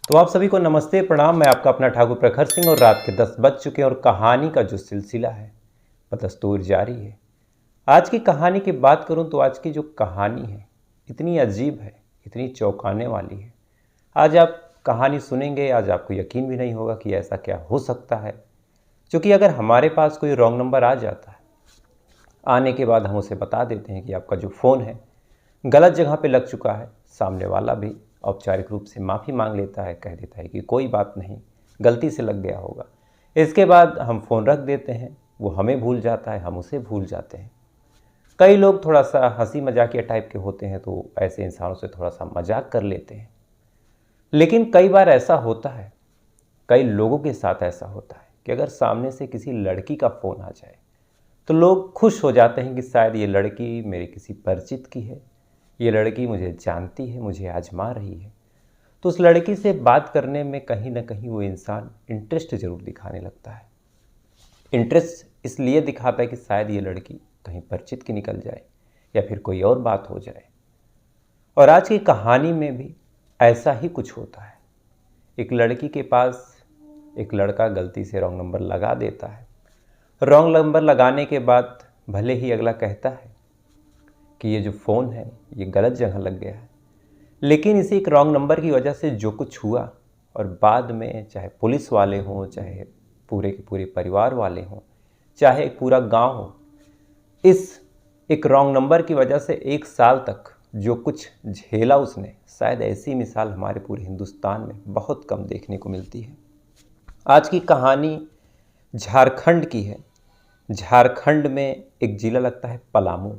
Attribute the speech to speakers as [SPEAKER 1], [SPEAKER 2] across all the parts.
[SPEAKER 1] तो आप सभी को नमस्ते प्रणाम। मैं आपका अपना ठाकुर प्रखर सिंह और रात के 10 बज चुके हैं और कहानी का जो सिलसिला है बदस्तूर जारी है। आज की कहानी की बात करूं तो आज की जो कहानी है इतनी अजीब है, इतनी चौंकाने वाली है। आज आप कहानी सुनेंगे, आज आपको यकीन भी नहीं होगा कि ऐसा क्या हो सकता है। क्योंकि अगर हमारे पास कोई रॉन्ग नंबर आ जाता है, आने के बाद हम उसे बता देते हैं कि आपका जो फ़ोन है गलत जगह पे लग चुका है, सामने वाला भी औपचारिक रूप से माफ़ी मांग लेता है, कह देता है कि कोई बात नहीं, गलती से लग गया होगा। इसके बाद हम फ़ोन रख देते हैं, वो हमें भूल जाता है, हम उसे भूल जाते हैं। कई लोग थोड़ा सा हंसी मजाकिया टाइप के होते हैं तो ऐसे इंसानों से थोड़ा सा मजाक कर लेते हैं। लेकिन कई बार ऐसा होता है, कई लोगों के साथ ऐसा होता है कि अगर सामने से किसी लड़की का फ़ोन आ जाए तो लोग खुश हो जाते हैं कि शायद ये लड़की मेरे किसी परिचित की है, ये लड़की मुझे जानती है, मुझे आजमा रही है। तो उस लड़की से बात करने में कहीं ना कहीं वो इंसान इंटरेस्ट ज़रूर दिखाने लगता है। इंटरेस्ट इसलिए दिखाता है कि शायद ये लड़की कहीं परिचित की निकल जाए या फिर कोई और बात हो जाए। और आज की कहानी में भी ऐसा ही कुछ होता है। एक लड़की के पास एक लड़का गलती से रॉन्ग नंबर लगा देता है। रॉन्ग नंबर लगाने के बाद भले ही अगला कहता है कि ये जो फ़ोन है ये गलत जगह लग गया है, लेकिन इसी एक रॉन्ग नंबर की वजह से जो कुछ हुआ और बाद में चाहे पुलिस वाले हों, चाहे पूरे के पूरे परिवार वाले हों, चाहे एक पूरा गांव हो, इस एक रॉन्ग नंबर की वजह से 1 साल तक जो कुछ झेला उसने, शायद ऐसी मिसाल हमारे पूरे हिंदुस्तान में बहुत कम देखने को मिलती है। आज की कहानी झारखंड की है। झारखंड में एक ज़िला लगता है पलामू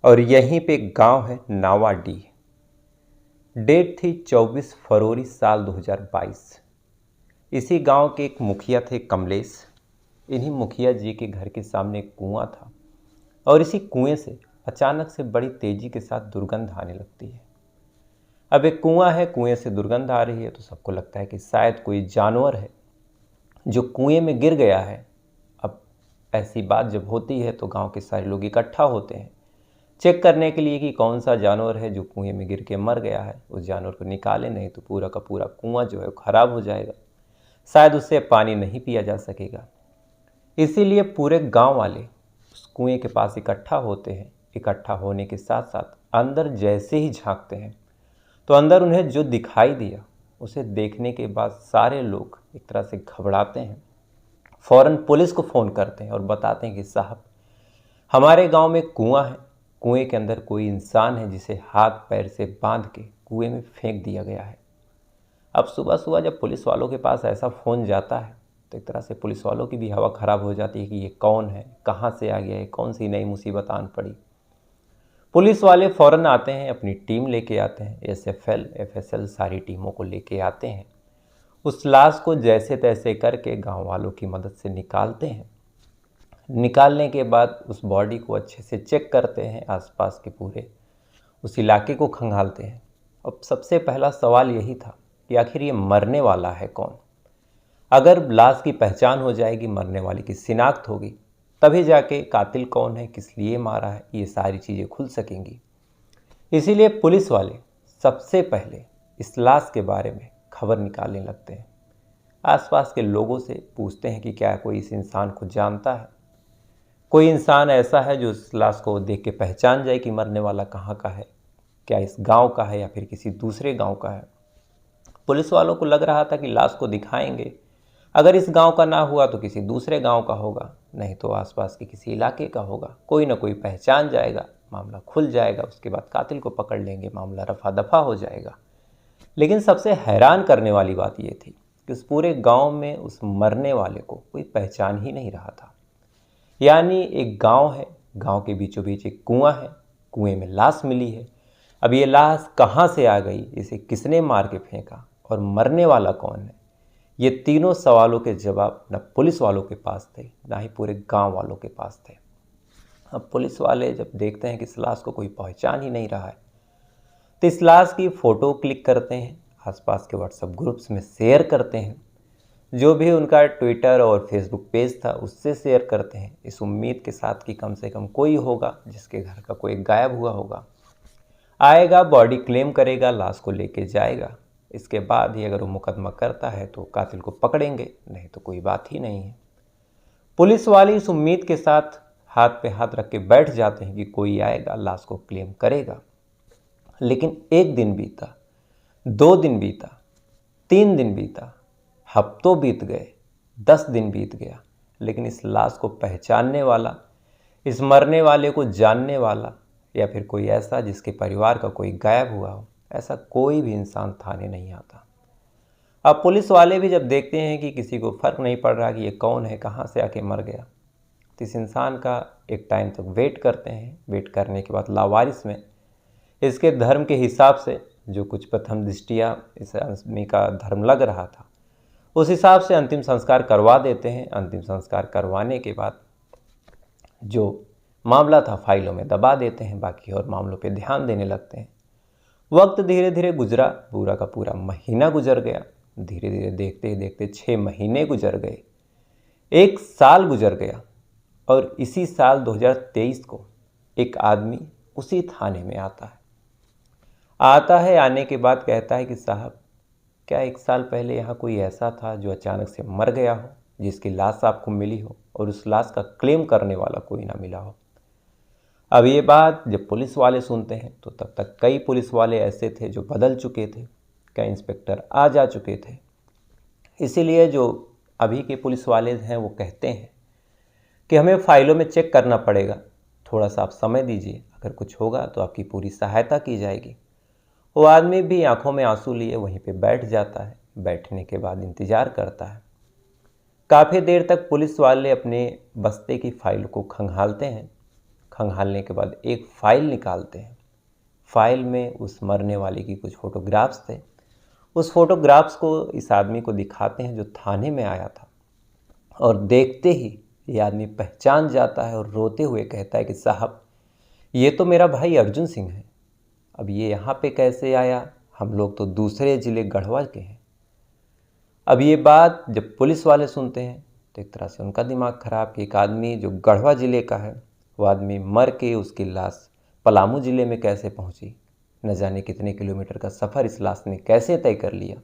[SPEAKER 1] और यहीं पे एक गांव है नावाडीह। डेट थी 24 फरवरी साल 2022। इसी गांव के एक मुखिया थे कमलेश। इन्हीं मुखिया जी के घर के सामने एक कुआं था और इसी कुएं से अचानक से बड़ी तेज़ी के साथ दुर्गंध आने लगती है। अब एक कुआं है, कुएं से दुर्गंध आ रही है तो सबको लगता है कि शायद कोई जानवर है जो कुएं में गिर गया है। अब ऐसी बात जब होती है तो गांव के सारे लोग इकट्ठा होते हैं चेक करने के लिए कि कौन सा जानवर है जो कुएं में गिर के मर गया है। उस जानवर को निकालें, नहीं तो पूरा का पूरा कुआं जो है खराब हो जाएगा, शायद उससे पानी नहीं पिया जा सकेगा। इसीलिए पूरे गांव वाले उस कुएं के पास इकट्ठा होते हैं। इकट्ठा होने के साथ साथ अंदर जैसे ही झांकते हैं तो अंदर उन्हें जो दिखाई दिया उसे देखने के बाद सारे लोग एक तरह से घबराते हैं। फ़ौरन पुलिस को फ़ोन करते हैं और बताते हैं कि साहब, हमारे गांव में कुआं है, कुएं के अंदर कोई इंसान है जिसे हाथ पैर से बांध के कुएं में फेंक दिया गया है। अब सुबह सुबह जब पुलिस वालों के पास ऐसा फ़ोन जाता है तो एक तरह से पुलिस वालों की भी हवा ख़राब हो जाती है कि ये कौन है, कहाँ से आ गया है, कौन सी नई मुसीबत आन पड़ी। पुलिस वाले फ़ौरन आते हैं, अपनी टीम लेके आते हैं, एसएफएल एफएसएल सारी टीमों को लेके आते हैं। उस लाश को जैसे तैसे करके गांव वालों की मदद से निकालते हैं। निकालने के बाद उस बॉडी को अच्छे से चेक करते हैं, आसपास के पूरे उस इलाके को खंगालते हैं। अब सबसे पहला सवाल यही था कि आखिर ये मरने वाला है कौन। अगर लाश की पहचान हो जाएगी, मरने वाले की शिनाख्त होगी, तभी जाके कातिल कौन है, किस लिए मारा है, ये सारी चीज़ें खुल सकेंगी। इसीलिए पुलिस वाले सबसे पहले इस लाश के बारे में खबर निकालने लगते हैं। आसपास के लोगों से पूछते हैं कि क्या कोई इस इंसान को जानता है, कोई इंसान ऐसा है जो इस लाश को देख के पहचान जाए कि मरने वाला कहाँ का है, क्या इस गांव का है या फिर किसी दूसरे गांव का है। पुलिस वालों को लग रहा था कि लाश को दिखाएंगे, अगर इस गांव का ना हुआ तो किसी दूसरे गांव का होगा, नहीं तो आसपास के किसी इलाके का होगा, कोई ना कोई पहचान जाएगा, मामला खुल जाएगा, उसके बाद कातिल को पकड़ लेंगे, मामला रफा दफा हो जाएगा। लेकिन सबसे हैरान करने वाली बात यह थी कि उस पूरे गांव में उस मरने वाले को कोई पहचान ही नहीं रहा था। यानी एक गांव है, गांव के बीचों बीच एक कुआं है, कुएं में लाश मिली है। अब ये लाश कहाँ से आ गई, इसे किसने मार के फेंका और मरने वाला कौन है, ये तीनों सवालों के जवाब न पुलिस वालों के पास थे, ना ही पूरे गांव वालों के पास थे। अब पुलिस वाले जब देखते हैं कि इस लाश को कोई पहचान ही नहीं रहा है तो इस लाश की फ़ोटो क्लिक करते हैं, आसपास के व्हाट्सएप ग्रुप्स में शेयर करते हैं, जो भी उनका ट्विटर और फेसबुक पेज था उससे शेयर करते हैं, इस उम्मीद के साथ कि कम से कम कोई होगा जिसके घर का कोई गायब हुआ होगा, आएगा, बॉडी क्लेम करेगा, लाश को लेके जाएगा। इसके बाद ही अगर वो मुकदमा करता है तो कातिल को पकड़ेंगे, नहीं तो कोई बात ही नहीं है। पुलिस वाले इस उम्मीद के साथ हाथ पे हाथ रख के बैठ जाते हैं कि कोई आएगा, लाश को क्लेम करेगा। लेकिन 1 दिन बीता, 2 दिन बीता, 3 दिन बीता, हफ्तों बीत गए, 10 दिन बीत गया, लेकिन इस लाश को पहचानने वाला, इस मरने वाले को जानने वाला, या फिर कोई ऐसा जिसके परिवार का कोई गायब हुआ हो, ऐसा कोई भी इंसान थाने नहीं आता। अब पुलिस वाले भी जब देखते हैं कि किसी को फर्क नहीं पड़ रहा कि ये कौन है, कहाँ से आके मर गया, तो इस इंसान का एक टाइम तक वेट करते हैं। वेट करने के बाद लावारिस में इसके धर्म के हिसाब से, जो कुछ प्रथम दृष्टिया इस आदमी का धर्म लग रहा था, उस हिसाब से अंतिम संस्कार करवा देते हैं। अंतिम संस्कार करवाने के बाद जो मामला था फाइलों में दबा देते हैं, बाकी और मामलों पे ध्यान देने लगते हैं। वक्त धीरे धीरे गुजरा, पूरा का पूरा महीना गुजर गया। धीरे धीरे देखते ही देखते 6 महीने गुजर गए, 1 साल गुजर गया। और इसी साल 2023 को एक आदमी उसी थाने में आता है। आने के बाद कहता है कि साहब, क्या 1 साल पहले यहाँ कोई ऐसा था जो अचानक से मर गया हो, जिसकी लाश आपको मिली हो और उस लाश का क्लेम करने वाला कोई ना मिला हो। अब ये बात जब पुलिस वाले सुनते हैं तो तब तक कई पुलिस वाले ऐसे थे जो बदल चुके थे, कई इंस्पेक्टर आ जा चुके थे। इसीलिए जो अभी के पुलिस वाले हैं वो कहते हैं कि हमें फाइलों में चेक करना पड़ेगा, थोड़ा सा आप समय दीजिए, अगर कुछ होगा तो आपकी पूरी सहायता की जाएगी। वो आदमी भी आंखों में आंसू लिए वहीं पे बैठ जाता है। बैठने के बाद इंतज़ार करता है। काफ़ी देर तक पुलिस वाले अपने बस्ते की फाइल को खंगालते हैं। खंगालने के बाद एक फ़ाइल निकालते हैं। फाइल में उस मरने वाले की कुछ फ़ोटोग्राफ्स थे। उस फोटोग्राफ्स को इस आदमी को दिखाते हैं जो थाने में आया था, और देखते ही ये आदमी पहचान जाता है और रोते हुए कहता है कि साहब, ये तो मेरा भाई अर्जुन सिंह है। अब ये यहाँ पे कैसे आया, हम लोग तो दूसरे ज़िले गढ़वा के हैं। अब ये बात जब पुलिस वाले सुनते हैं तो एक तरह से उनका दिमाग ख़राब कि एक आदमी जो गढ़वा ज़िले का है, वो आदमी मर के उसकी लाश पलामू ज़िले में कैसे पहुँची, न जाने कितने किलोमीटर का सफ़र इस लाश ने कैसे तय कर लिया।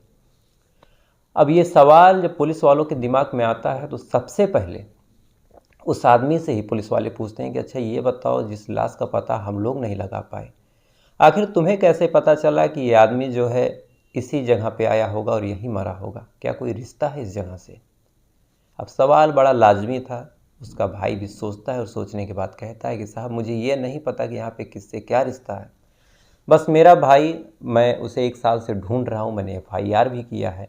[SPEAKER 1] अब ये सवाल जब पुलिस वालों के दिमाग में आता है तो सबसे पहले उस आदमी से ही पुलिस वाले पूछते हैं कि अच्छा ये बताओ, जिस लाश का पता हम लोग नहीं लगा पाए, आखिर तुम्हें कैसे पता चला कि ये आदमी जो है इसी जगह पे आया होगा और यहीं मरा होगा, क्या कोई रिश्ता है इस जगह से। अब सवाल बड़ा लाजमी था। उसका भाई भी सोचता है और सोचने के बाद कहता है कि साहब, मुझे ये नहीं पता कि यहाँ पे किससे क्या रिश्ता है, बस मेरा भाई, मैं उसे 1 साल से ढूंढ रहा हूँ। मैंने FIR भी किया है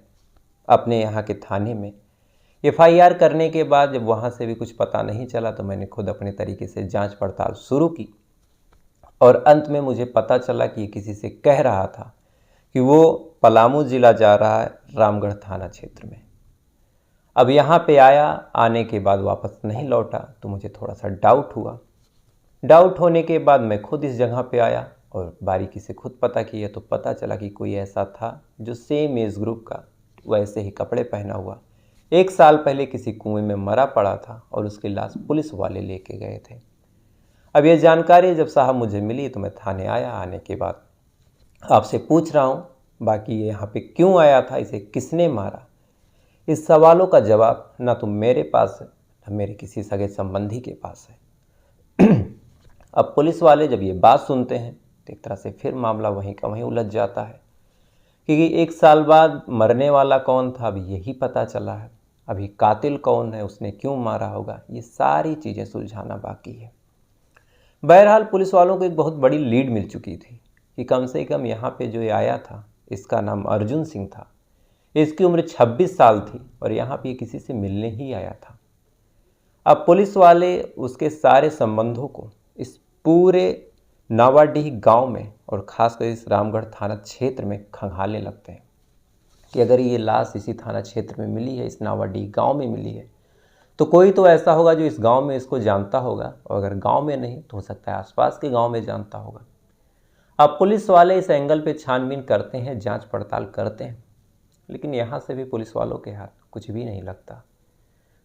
[SPEAKER 1] अपने यहाँ के थाने में। FIR करने के बाद जब वहाँ से भी कुछ पता नहीं चला तो मैंने खुद अपने तरीके से जांच पड़ताल शुरू की, और अंत में मुझे पता चला कि ये किसी से कह रहा था कि वो पलामू ज़िला जा रहा है, रामगढ़ थाना क्षेत्र में। अब यहाँ पे आया, आने के बाद वापस नहीं लौटा तो मुझे थोड़ा सा डाउट हुआ। डाउट होने के बाद मैं खुद इस जगह पे आया और बारीकी से खुद पता किया तो पता चला कि कोई ऐसा था जो सेम एज ग्रुप का, वैसे ही कपड़े पहना हुआ, 1 साल पहले किसी कुएं में मरा पड़ा था और उसकी लाश पुलिस वाले लेके गए थे। अब ये जानकारी जब साहब मुझे मिली तो मैं थाने आया। आने के बाद आपसे पूछ रहा हूँ, बाकी ये यहाँ पे क्यों आया था, इसे किसने मारा, इस सवालों का जवाब ना तो मेरे पास है ना मेरे किसी सगे संबंधी के पास है। अब पुलिस वाले जब ये बात सुनते हैं तो एक तरह से फिर मामला वहीं का वहीं उलझ जाता है, क्योंकि 1 साल बाद मरने वाला कौन था अभी यही पता चला है, अभी कातिल कौन है, उसने क्यों मारा होगा, ये सारी चीज़ें सुलझाना बाकी है। बहरहाल पुलिस वालों को एक बहुत बड़ी लीड मिल चुकी थी कि कम से कम यहाँ पे जो ये आया था, इसका नाम अर्जुन सिंह था, इसकी उम्र 26 साल थी और यहाँ पे किसी से मिलने ही आया था। अब पुलिस वाले उसके सारे संबंधों को इस पूरे नावाडीह गांव में और ख़ासकर इस रामगढ़ थाना क्षेत्र में खंगालने लगते हैं कि अगर ये लाश इसी थाना क्षेत्र में मिली है, इस नावाडीह गांव में मिली है, तो कोई तो ऐसा होगा जो इस गांव में इसको जानता होगा, और अगर गांव में नहीं तो हो सकता है आसपास के गांव में जानता होगा। अब पुलिस वाले इस एंगल पे छानबीन करते हैं, जांच पड़ताल करते हैं, लेकिन यहाँ से भी पुलिस वालों के हाथ कुछ भी नहीं लगता।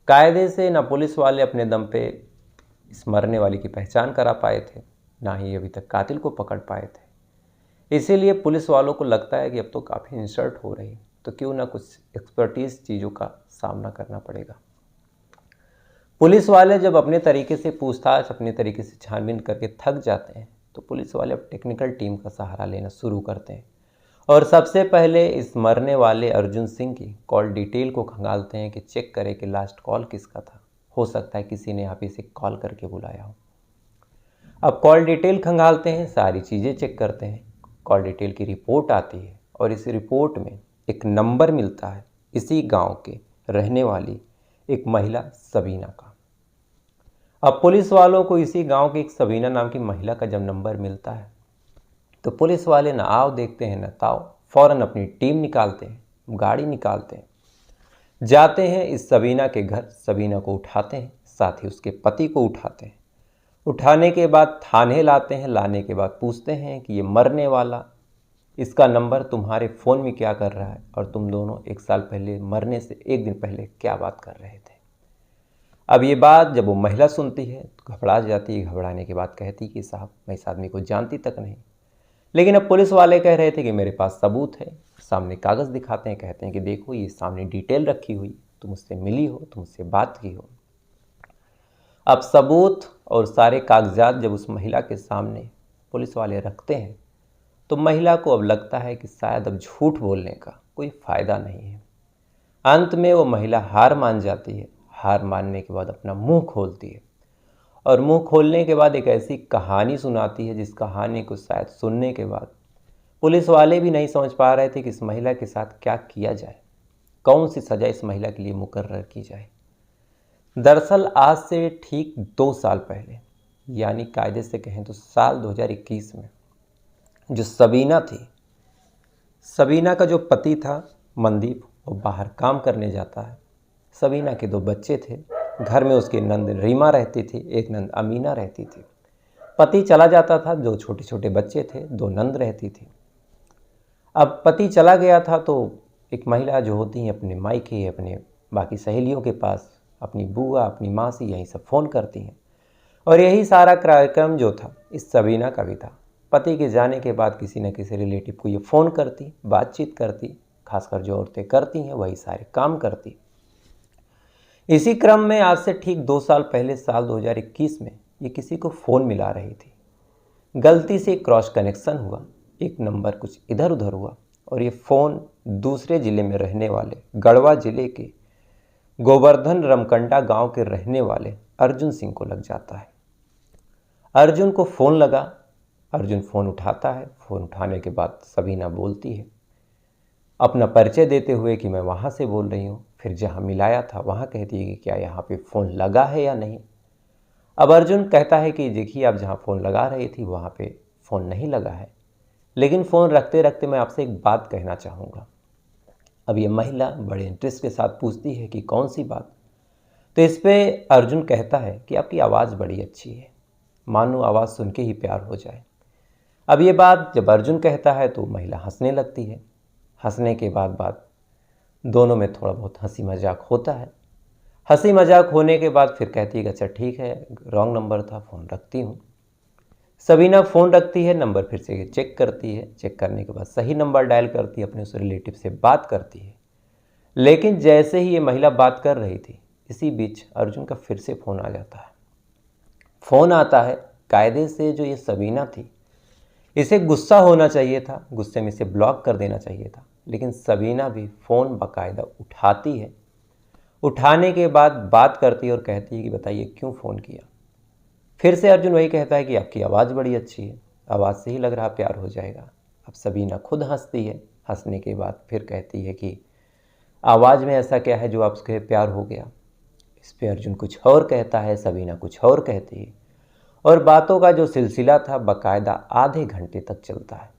[SPEAKER 1] कायदे से ना पुलिस वाले अपने दम पे इस मरने वाले की पहचान करा पाए थे, ना ही अभी तक कातिल को पकड़ पाए थे। इसीलिए पुलिस वालों को लगता है कि अब तो काफ़ी इंसल्ट हो रही, तो क्यों ना कुछ एक्सपर्टीज़ चीज़ों का सामना करना पड़ेगा। पुलिस वाले जब अपने तरीके से पूछताछ, अपने तरीके से छानबीन करके थक जाते हैं, तो पुलिस वाले अब टेक्निकल टीम का सहारा लेना शुरू करते हैं और सबसे पहले इस मरने वाले अर्जुन सिंह की कॉल डिटेल को खंगालते हैं कि चेक करें कि लास्ट कॉल किसका था। हो सकता है किसी ने यहाँ पे इसे कॉल करके बुलाया हो। अब कॉल डिटेल खंगालते हैं, सारी चीज़ें चेक करते हैं, कॉल डिटेल की रिपोर्ट आती है और इस रिपोर्ट में एक नंबर मिलता है इसी गांव के रहने वाली एक महिला सबीना का। अब पुलिस वालों को इसी गांव की एक सबीना नाम की महिला का जब नंबर मिलता है तो पुलिस वाले न आओ देखते हैं न ताओ, फौरन अपनी टीम निकालते हैं, गाड़ी निकालते हैं, जाते हैं इस सबीना के घर, सबीना को उठाते हैं, साथ ही उसके पति को उठाते हैं। उठाने के बाद थाने लाते हैं, लाने के बाद पूछते हैं कि ये मरने वाला, इसका नंबर तुम्हारे फ़ोन में क्या कर रहा है और तुम दोनों 1 साल पहले मरने से 1 दिन पहले क्या बात कर रहे थे। अब ये बात जब वो महिला सुनती है तो घबरा जाती है। घबराने के बाद कहती कि साहब मैं इस आदमी को जानती तक नहीं। लेकिन अब पुलिस वाले कह रहे थे कि मेरे पास सबूत है, सामने कागज़ दिखाते हैं, कहते हैं कि देखो ये सामने डिटेल रखी हुई, तुम उससे मिली हो, तुम उससे बात की हो। अब सबूत और सारे कागजात जब उस महिला के सामने पुलिस वाले रखते हैं तो महिला को अब लगता है कि शायद अब झूठ बोलने का कोई फ़ायदा नहीं है। अंत में वो महिला हार मान जाती है। हार मानने के बाद अपना मुंह खोलती है और मुंह खोलने के बाद एक ऐसी कहानी सुनाती है जिस कहानी को शायद सुनने के बाद पुलिस वाले भी नहीं समझ पा रहे थे कि इस महिला के साथ क्या किया जाए, कौन सी सज़ा इस महिला के लिए मुकर्रर की जाए। दरअसल आज से ठीक 2 साल पहले, यानी कायदे से कहें तो साल 2021 में, जो सबीना थी, सबीना का जो पति था मनदीप, वो बाहर काम करने जाता है। सबीना के 2 बच्चे थे, घर में उसकी नंद रीमा रहती थी, एक नंद अमीना रहती थी। पति चला जाता था, 2 छोटे छोटे बच्चे थे, 2 नंद रहती थी। अब पति चला गया था तो एक महिला जो होती हैं अपने मायके, अपने बाकी सहेलियों के पास, अपनी बुआ, अपनी मासी, यही सब फ़ोन करती हैं और यही सारा कार्यक्रम जो था इस सबीना का भी था। पति के जाने के बाद किसी न किसी रिलेटिव को ये फ़ोन करती, बातचीत करती, खासकर जो औरतें करती हैं वही सारे काम करती। इसी क्रम में आज से ठीक 2 साल पहले साल 2021 में ये किसी को फ़ोन मिला रही थी। गलती से क्रॉस कनेक्शन हुआ, एक नंबर कुछ इधर उधर हुआ और ये फ़ोन दूसरे ज़िले में रहने वाले, गढ़वा ज़िले के गोवर्धन रमकंडा गांव के रहने वाले अर्जुन सिंह को लग जाता है। अर्जुन को फ़ोन लगा, अर्जुन फ़ोन उठाता है। फ़ोन उठाने के बाद सबीना बोलती है अपना परिचय देते हुए कि मैं वहाँ से बोल रही हूँ। फिर जहाँ मिलाया था वहाँ कहती है कि क्या यहाँ पे फ़ोन लगा है या नहीं। अब अर्जुन कहता है कि देखिए आप जहाँ फ़ोन लगा रही थी वहाँ पे फ़ोन नहीं लगा है, लेकिन फ़ोन रखते रखते मैं आपसे एक बात कहना चाहूँगा। अब ये महिला बड़े इंटरेस्ट के साथ पूछती है कि कौन सी बात। तो इस पर अर्जुन कहता है कि आपकी आवाज़ बड़ी अच्छी है, मानो आवाज़ सुन के ही प्यार हो जाए। अब ये बात जब अर्जुन कहता है तो महिला हंसने लगती है। हंसने के बाद बात दोनों में थोड़ा बहुत हंसी मजाक होता है। हंसी मजाक होने के बाद फिर कहती है कि अच्छा ठीक है, रॉन्ग नंबर था, फ़ोन रखती हूँ। सबीना फ़ोन रखती है, नंबर फिर से चेक करती है। चेक करने के बाद सही नंबर डायल करती है, अपने उस रिलेटिव से बात करती है। लेकिन जैसे ही ये महिला बात कर रही थी, इसी बीच अर्जुन का फिर से फ़ोन आ जाता है। फ़ोन आता है, कायदे से जो ये सबीना थी इसे गुस्सा होना चाहिए था, गुस्से में इसे ब्लॉक कर देना चाहिए था, लेकिन सबीना भी फ़ोन बाकायदा उठाती है। उठाने के बाद बात करती है और कहती है कि बताइए क्यों फ़ोन किया। फिर से अर्जुन वही कहता है कि आपकी आवाज़ बड़ी अच्छी है, आवाज़ से ही लग रहा प्यार हो जाएगा। अब सबीना खुद हंसती है। हंसने के बाद फिर कहती है कि आवाज़ में ऐसा क्या है जो आपसे प्यार हो गया। इस पर अर्जुन कुछ और कहता है, सबीना कुछ और कहती है और बातों का जो सिलसिला था बाकायदा आधे घंटे तक चलता है।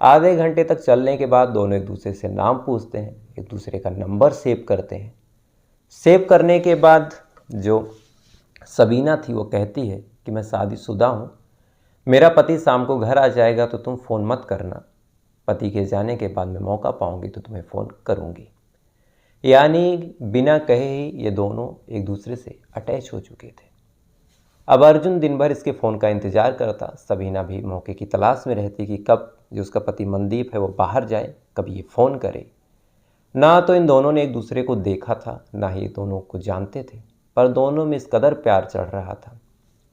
[SPEAKER 1] आधे घंटे तक चलने के बाद दोनों एक दूसरे से नाम पूछते हैं, एक दूसरे का नंबर सेव करते हैं। सेव करने के बाद जो सबीना थी वो कहती है कि मैं शादीशुदा हूँ, मेरा पति शाम को घर आ जाएगा तो तुम फ़ोन मत करना, पति के जाने के बाद मैं मौका पाऊँगी तो तुम्हें फ़ोन करूँगी। यानी बिना कहे ही ये दोनों एक दूसरे से अटैच हो चुके थे। अब अर्जुन दिन भर इसके फ़ोन का इंतज़ार करता, सबीना भी मौके की तलाश में रहती कि कब जो उसका पति मनदीप है वो बाहर जाए, कभी ये फ़ोन करे। ना तो इन दोनों ने एक दूसरे को देखा था, ना ही दोनों को जानते थे, पर दोनों में इस कदर प्यार चढ़ रहा था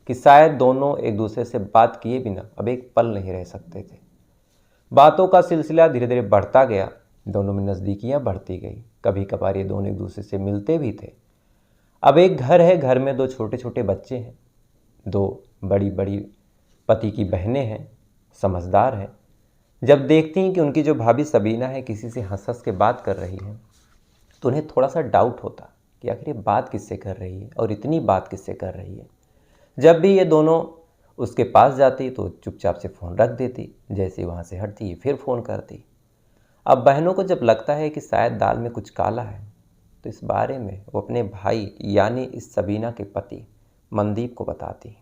[SPEAKER 1] कि शायद दोनों एक दूसरे से बात किए बिना अब एक पल नहीं रह सकते थे। बातों का सिलसिला धीरे धीरे बढ़ता गया, दोनों में नज़दीकियाँ बढ़ती गई। कभी कभार ये दोनों एक दूसरे से मिलते भी थे। अब एक घर है, घर में 2 छोटे छोटे बच्चे हैं, 2 बड़ी बड़ी पति की बहनें हैं, समझदार हैं। जब देखती हैं कि उनकी जो भाभी सबीना है किसी से हंस हंस के बात कर रही है, तो उन्हें थोड़ा सा डाउट होता कि आखिर ये बात किससे कर रही है और इतनी बात किससे कर रही है। जब भी ये दोनों उसके पास जाती तो चुपचाप से फ़ोन रख देती, जैसे वहाँ से हटती फिर फ़ोन करती। अब बहनों को जब लगता है कि शायद दाल में कुछ काला है, तो इस बारे में वो अपने भाई यानी इस सबीना के पति मनदीप को बताती।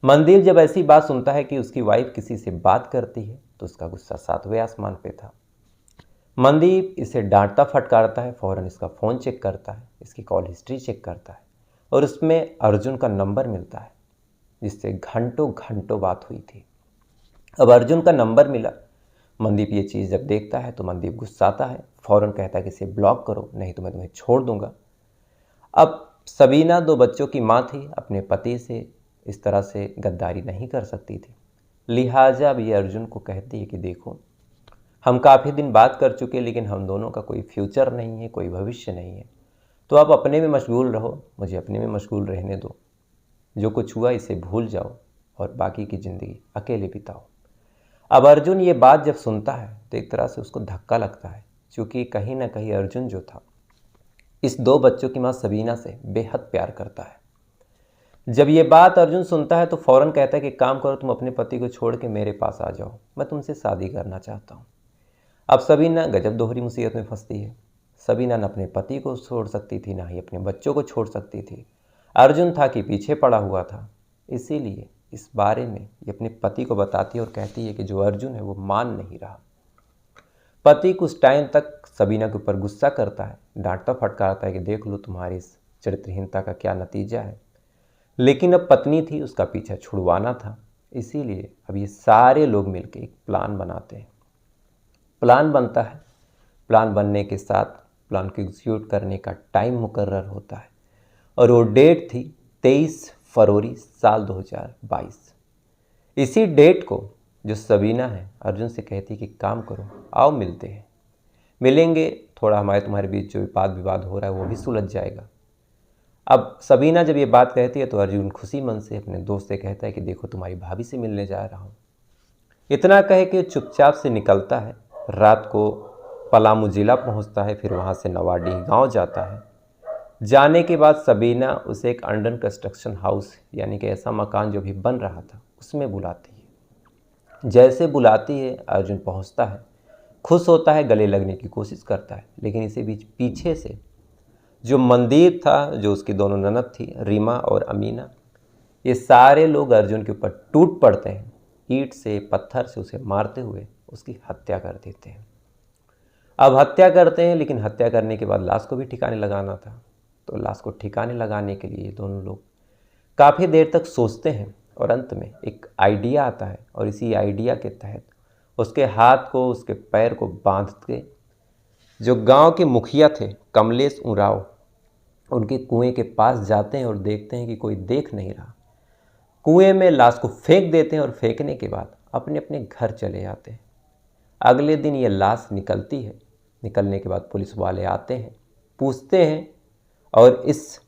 [SPEAKER 1] मनदीप जब ऐसी बात सुनता है कि उसकी वाइफ किसी से बात करती है, तो उसका गुस्सा 7वें आसमान पे था। मनदीप इसे डांटता फटकारता है, फ़ौरन इसका फ़ोन चेक करता है, इसकी कॉल हिस्ट्री चेक करता है और उसमें अर्जुन का नंबर मिलता है, जिससे घंटों घंटों बात हुई थी। अब अर्जुन का नंबर मिला। मनदीप ये चीज़ जब देखता है तो मनदीप गुस्साता है, फ़ौरन कहता है कि इसे ब्लॉक करो, नहीं तो मैं तुम्हें छोड़ दूंगा। अब सबीना 2 बच्चों की माँ थी, अपने पति से इस तरह से गद्दारी नहीं कर सकती थी। लिहाजा अब ये अर्जुन को कहती है कि देखो, हम काफ़ी दिन बात कर चुके, लेकिन हम दोनों का कोई फ्यूचर नहीं है, कोई भविष्य नहीं है। तो आप अपने में मशगूल रहो, मुझे अपने में मशगूल रहने दो। जो कुछ हुआ इसे भूल जाओ और बाकी की ज़िंदगी अकेले बिताओ। अब अर्जुन ये बात जब सुनता है तो एक तरह से उसको धक्का लगता है, क्योंकि कहीं ना कहीं अर्जुन जो था इस 2 बच्चों की माँ सबीना से बेहद प्यार करता है। जब ये बात अर्जुन सुनता है तो फ़ौरन कहता है कि काम करो, तुम अपने पति को छोड़ के मेरे पास आ जाओ, मैं तुमसे शादी करना चाहता हूँ। अब सबीना गजब दोहरी मुसीबत में फंसती है। सबीना न अपने पति को छोड़ सकती थी, ना ही अपने बच्चों को छोड़ सकती थी। अर्जुन था कि पीछे पड़ा हुआ था, इसीलिए इस बारे में ये अपने पति को बताती है और कहती है कि जो अर्जुन है वो मान नहीं रहा। पति कुछ टाइम तक सबीना के ऊपर गुस्सा करता है, डांटता फटकारता है कि देख लो तुम्हारी इस चरित्रहीनता का क्या नतीजा है। लेकिन अब पत्नी थी, उसका पीछा छुड़वाना था, इसीलिए अब ये सारे लोग मिलकर एक प्लान बनाते हैं। प्लान बनता है, प्लान बनने के साथ प्लान को एग्जीक्यूट करने का टाइम मुकर्रर होता है और वो डेट थी 23 फरवरी साल 2022। इसी डेट को जो सबीना है अर्जुन से कहती कि काम करो, आओ मिलते हैं, मिलेंगे, थोड़ा हमारे तुम्हारे बीच जो वाद विवाद हो रहा है वो भी सुलझ जाएगा। अब सबीना जब ये बात कहती है तो अर्जुन खुशी मन से अपने दोस्त से कहता है कि देखो तुम्हारी भाभी से मिलने जा रहा हूँ। इतना कहे कि चुपचाप से निकलता है, रात को पलामू ज़िला पहुँचता है, फिर वहाँ से नवाडीह गांव जाता है। जाने के बाद सबीना उसे एक अंडर कंस्ट्रक्शन हाउस यानी कि ऐसा मकान जो भी बन रहा था उसमें बुलाती है। जैसे बुलाती है अर्जुन पहुँचता है, खुश होता है, गले लगने की कोशिश करता है, लेकिन इसी बीच पीछे से जो मंदीप था, जो उसकी दोनों ननद थी रीमा और अमीना, ये सारे लोग अर्जुन के ऊपर टूट पड़ते हैं, ईंट से पत्थर से उसे मारते हुए उसकी हत्या कर देते हैं। अब हत्या करते हैं, लेकिन हत्या करने के बाद लाश को भी ठिकाने लगाना था, तो लाश को ठिकाने लगाने के लिए दोनों लोग काफ़ी देर तक सोचते हैं और अंत में एक आइडिया आता है और इसी आइडिया के तहत उसके हाथ को उसके पैर को बांध के जो गांव के मुखिया थे कमलेश उराव, उनके कुएं के पास जाते हैं और देखते हैं कि कोई देख नहीं रहा। कुएं में लाश को फेंक देते हैं और फेंकने के बाद अपने अपने घर चले जाते हैं। अगले दिन ये लाश निकलती है, निकलने के बाद पुलिस वाले आते हैं, पूछते हैं और इस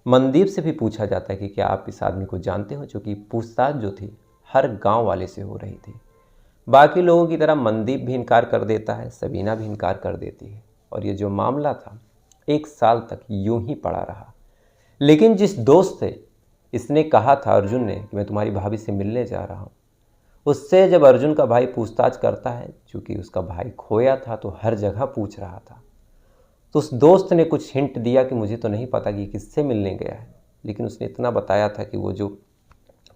[SPEAKER 1] मनदीप से भी पूछा जाता है कि क्या आप इस आदमी को जानते हो, क्योंकि पूछताछ जो थी हर गांव वाले से हो रही थी। बाकी लोगों की तरह मनदीप भी इनकार कर देता है, सबीना भी इनकार कर देती है और ये जो मामला था 1 साल तक यूं ही पड़ा रहा। लेकिन जिस दोस्त से इसने कहा था अर्जुन ने कि मैं तुम्हारी भाभी से मिलने जा रहा हूँ, उससे जब अर्जुन का भाई पूछताछ करता है, चूँकि उसका भाई खोया था तो हर जगह पूछ रहा था, तो उस दोस्त ने कुछ हिंट दिया कि मुझे तो नहीं पता कि किससे मिलने गया है, लेकिन उसने इतना बताया था कि वो जो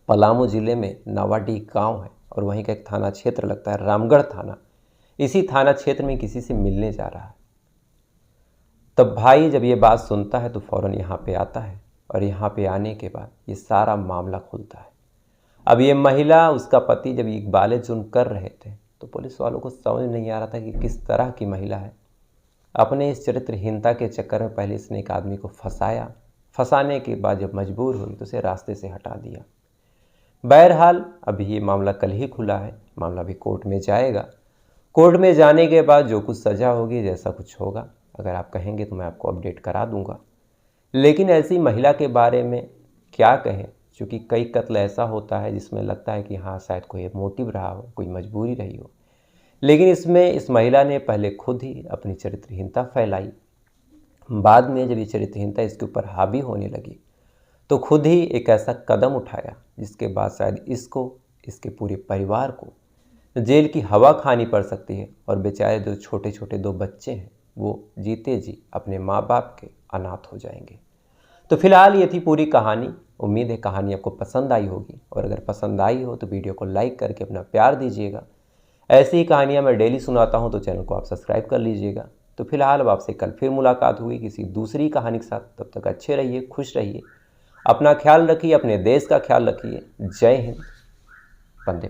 [SPEAKER 1] पलामू ज़िले में नवाडीह गांव है और वहीं का एक थाना क्षेत्र लगता है रामगढ़ थाना, इसी थाना क्षेत्र में किसी से मिलने जा रहा है। तब भाई जब ये बात सुनता है तो फ़ौरन यहाँ पे आता है और यहाँ पे आने के बाद ये सारा मामला खुलता है। अब ये महिला, उसका पति जब इकबाल जुर्म कर रहे थे तो पुलिस वालों को समझ नहीं आ रहा था कि किस तरह की महिला है। अपने इस चरित्रहीनता के चक्कर में पहले इसने एक आदमी को फंसाया, फंसाने के बाद जब मजबूर हुई तो उसे रास्ते से हटा दिया। बहरहाल अभी ये मामला कल ही खुला है, मामला भी कोर्ट में जाएगा। कोर्ट में जाने के बाद जो कुछ सज़ा होगी, जैसा कुछ होगा, अगर आप कहेंगे तो मैं आपको अपडेट करा दूंगा। लेकिन ऐसी महिला के बारे में क्या कहें, क्योंकि कई कत्ल ऐसा होता है जिसमें लगता है कि हाँ शायद कोई मोटिव रहा हो, कोई मजबूरी रही हो, लेकिन इसमें इस महिला ने पहले खुद ही अपनी चरित्रहीनता फैलाई। बाद में जब ये चरित्रहीनता इसके ऊपर हावी होने लगी तो खुद ही एक ऐसा कदम उठाया जिसके बाद शायद इसको, इसके पूरे परिवार को जेल की हवा खानी पड़ सकती है और बेचारे जो छोटे छोटे 2 बच्चे हैं वो जीते जी अपने माँ बाप के अनाथ हो जाएंगे। तो फिलहाल ये थी पूरी कहानी। उम्मीद है कहानी आपको पसंद आई होगी, और अगर पसंद आई हो तो वीडियो को लाइक करके अपना प्यार दीजिएगा। ऐसी ही कहानियाँ मैं डेली सुनाता हूँ, तो चैनल को आप सब्सक्राइब कर लीजिएगा। तो फिलहाल अब आपसे कल फिर मुलाकात हुई किसी दूसरी कहानी के साथ। तब तक अच्छे रहिए, खुश रहिए, अपना ख्याल रखिए, अपने देश का ख्याल रखिए। जय हिंद, वंदे।